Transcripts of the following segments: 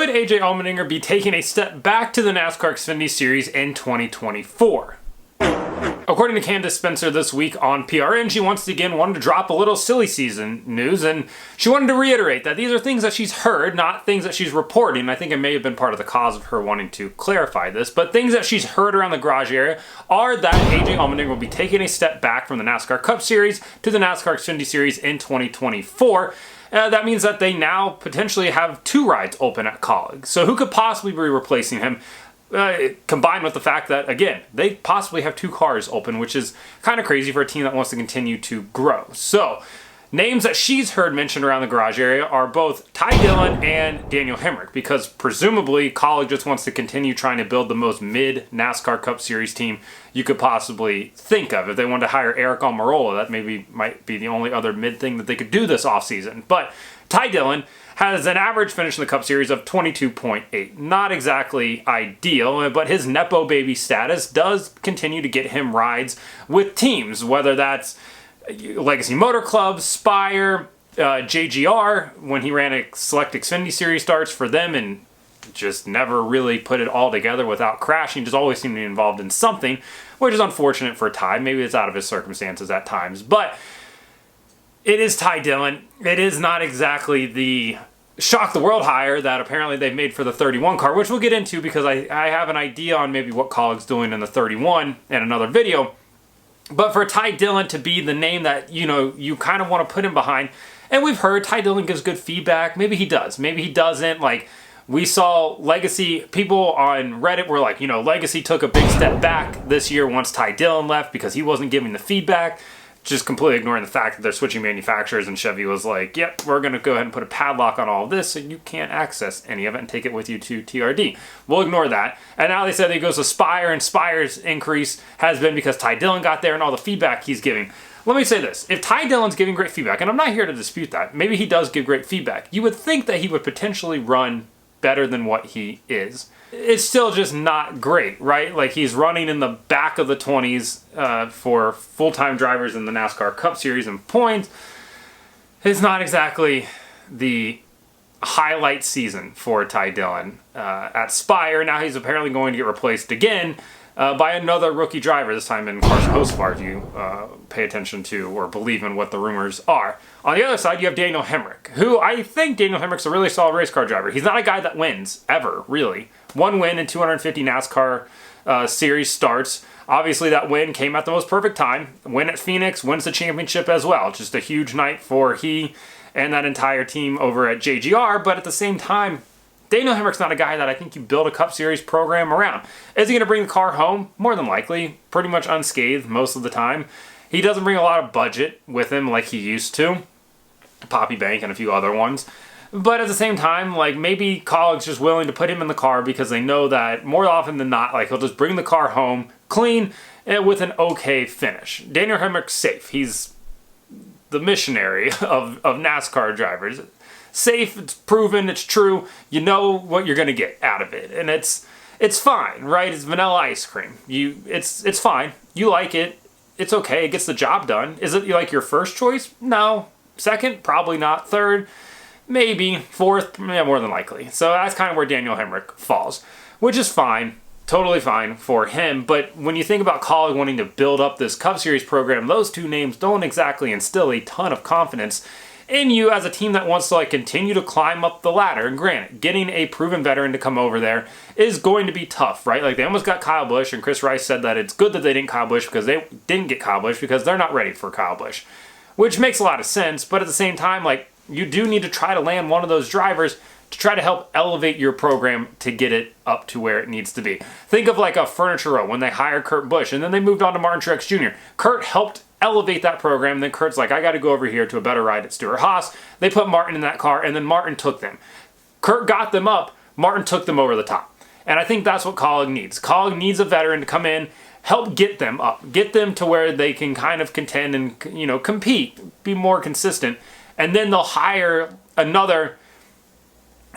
Could AJ Allmendinger be taking a step back to the NASCAR Xfinity Series in 2024? According to Candace Spencer this week on PRN, she once again wanted to drop a little silly season news, and she wanted to reiterate that these are things that she's heard, not things that she's reporting. I think it may have been part of the cause of her wanting to clarify this, but things that she's heard around the garage area are that AJ Allmendinger will be taking a step back from the NASCAR Cup Series to the NASCAR Xfinity Series in 2024. That means that they now potentially have 2 rides open at Kaulig. So who could possibly be replacing him? Combined with the fact that, again, they possibly have 2 cars open, which is kind of crazy for a team that wants to continue to grow. So, names that she's heard mentioned around the garage area are both Ty Dillon and Daniel Hemric, because presumably Kaulig just wants to continue trying to build the most mid-NASCAR Cup Series team you could possibly think of. If they wanted to hire Eric Almirola, that maybe might be the only other mid thing that they could do this offseason. But Ty Dillon has an average finish in the Cup Series of 22.8. Not exactly ideal, but his Nepo baby status does continue to get him rides with teams, whether that's Legacy Motor Club, Spire, JGR, when he ran a select Xfinity Series starts for them and just never really put it all together without crashing, just always seemed to be involved in something, which is unfortunate for Ty. Maybe it's out of his circumstances at times, but it is Ty Dillon. It is not exactly the shock the world hire that apparently they've made for the 31 car, which we'll get into because I have an idea on maybe what Kaulig's doing in the 31 in another video. But for Ty Dillon to be the name that, you kind of want to put him behind, and we've heard Ty Dillon gives good feedback. Maybe he does. Maybe he doesn't. Like, we saw Legacy, people on Reddit were like, Legacy took a big step back this year once Ty Dillon left because he wasn't giving the feedback. Just completely ignoring the fact that they're switching manufacturers, and Chevy was like, yep, we're going to go ahead and put a padlock on all of this so you can't access any of it and take it with you to TRD. We'll ignore that. And now they said he goes to Spire, and Spire's increase has been because Ty Dillon got there and all the feedback he's giving. Let me say this. If Ty Dillon's giving great feedback, and I'm not here to dispute that, maybe he does give great feedback, you would think that he would potentially run better than what he is. It's still just not great, right? Like, he's running in the back of the 20s for full-time drivers in the NASCAR Cup Series in points. It's not exactly the highlight season for Ty Dillon at Spire. Now he's apparently going to get replaced again by another rookie driver, this time in Carson Hocevar, if you pay attention to or believe in what the rumors are. On the other side, you have Daniel Hemric, who I think Daniel Hemric's a really solid race car driver. He's not a guy that wins, ever, really. 1 win in 250 NASCAR Series starts. Obviously, that win came at the most perfect time. Win at Phoenix, wins the championship as well. Just a huge night for he and that entire team over at JGR, but at the same time, Daniel Hemric's not a guy that I think you build a Cup Series program around. Is he going to bring the car home? More than likely. Pretty much unscathed most of the time. He doesn't bring a lot of budget with him like he used to. Poppy Bank and a few other ones. But at the same time, like, maybe Kaulig's just willing to put him in the car because they know that more often than not, like, he'll just bring the car home clean and with an okay finish. Daniel Hemric's safe. He's the missionary of NASCAR drivers. Safe, it's proven, it's true. You know what you're going to get out of it. And it's fine, right? It's vanilla ice cream. It's fine. You like it. It's okay. It gets the job done. Is it like your first choice? No. Second? Probably not. Third? Maybe. Fourth? Yeah, more than likely. So that's kind of where Daniel Hemric falls, which is fine. Totally fine for him. But when you think about Kaulig wanting to build up this Cup Series program, those 2 names don't exactly instill a ton of confidence in you as a team that wants to, like, continue to climb up the ladder. And granted, getting a proven veteran to come over there is going to be tough, right? Like, they almost got Kyle Busch, and Chris Rice said that it's good that they didn't Kyle Busch because they didn't get Kyle Busch because they're not ready for Kyle Busch, which makes a lot of sense. But at the same time, like, you do need to try to land one of those drivers to try to help elevate your program to get it up to where it needs to be. Think of like a Furniture Row when they hired Kurt Busch and then they moved on to Martin Truex Jr. Kurt helped elevate that program. Then Kurt's like, I got to go over here to a better ride at Stewart-Haas. They put Martin in that car, and then Martin took them. Kurt got them up. Martin took them over the top. And I think that's what Kaulig needs. Kaulig needs a veteran to come in, help get them up, get them to where they can kind of contend and, compete, be more consistent. And then they'll hire another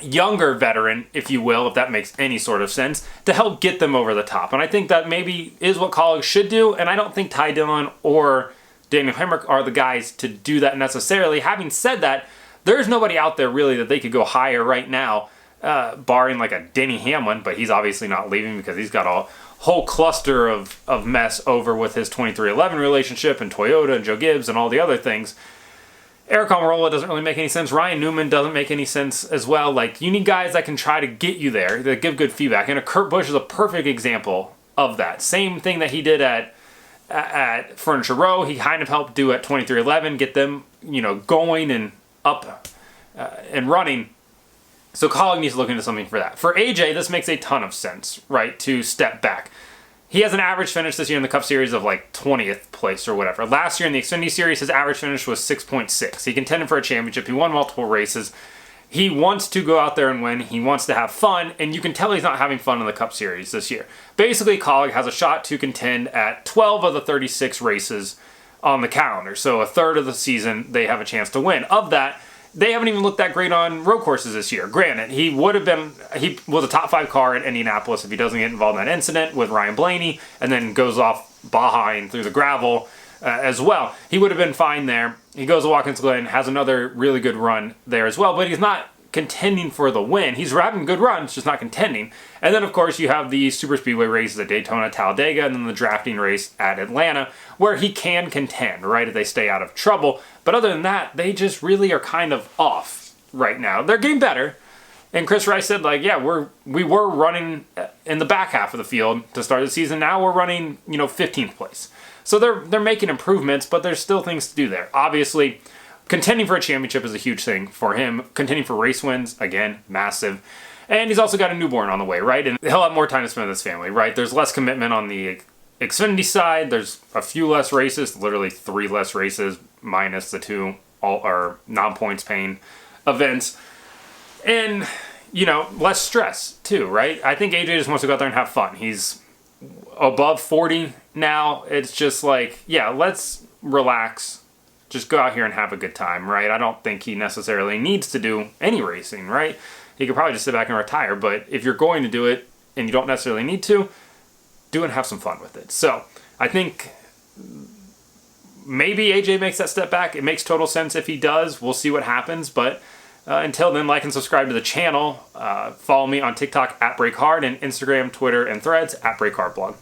younger veteran, if you will, if that makes any sort of sense, to help get them over the top. And I think that maybe is what Kaulig should do, and I don't think Ty Dillon or Daniel Hemric are the guys to do that necessarily. Having said that, there's nobody out there really that they could go hire right now barring like a Denny Hamlin, but he's obviously not leaving because he's got a whole cluster of mess over with his 2311 relationship and Toyota and Joe Gibbs and all the other things. Eric Almirola doesn't really make any sense. Ryan Newman doesn't make any sense as well. Like, you need guys that can try to get you there, that give good feedback. And Kurt Busch is a perfect example of that. Same thing that he did at Furniture Row. He kind of helped do at 2311, get them, going and up and running. So Kaulig needs to look into something for that. For AJ, this makes a ton of sense, right, to step back. He has an average finish this year in the Cup Series of like 20th place or whatever. Last year in the Xfinity Series, his average finish was 6.6. He contended for a championship. He won multiple races. He wants to go out there and win. He wants to have fun, and you can tell he's not having fun in the Cup Series this year. Basically, Kaulig has a shot to contend at 12 of the 36 races on the calendar. So a third of the season, they have a chance to win. Of that, they haven't even looked that great on road courses this year. Granted, he was a top 5 car in Indianapolis if he doesn't get involved in that incident with Ryan Blaney and then goes off Baja and through the gravel as well. He would have been fine there. He goes to Watkins Glen, has another really good run there as well, but he's not contending for the win. He's having good runs, just not contending. And then, of course, you have the super speedway races at Daytona, Talladega, and then the drafting race at Atlanta, where he can contend, right, if they stay out of trouble. But other than that, they just really are kind of off right now. They're getting better. And Chris Rice said, like, yeah, we were running in the back half of the field to start the season. Now we're running, 15th place. So they're making improvements, but there's still things to do there. Obviously, contending for a championship is a huge thing for him. Contending for race wins, again, massive. And he's also got a newborn on the way, right? And he'll have more time to spend with his family, right? There's less commitment on the Xfinity side. There's a few less races, literally 3 less races, minus the 2 non-points paying events. And, less stress, too, right? I think AJ just wants to go out there and have fun. He's above 40 now. It's just like, yeah, let's relax. Just go out here and have a good time, right? I don't think he necessarily needs to do any racing, right? He could probably just sit back and retire, but if you're going to do it and you don't necessarily need to, do it and have some fun with it. So I think maybe AJ makes that step back. It makes total sense if he does. We'll see what happens, but until then, like and subscribe to the channel. Follow me on TikTok @BreakHard and Instagram, Twitter, and Threads @BreakHardBlog.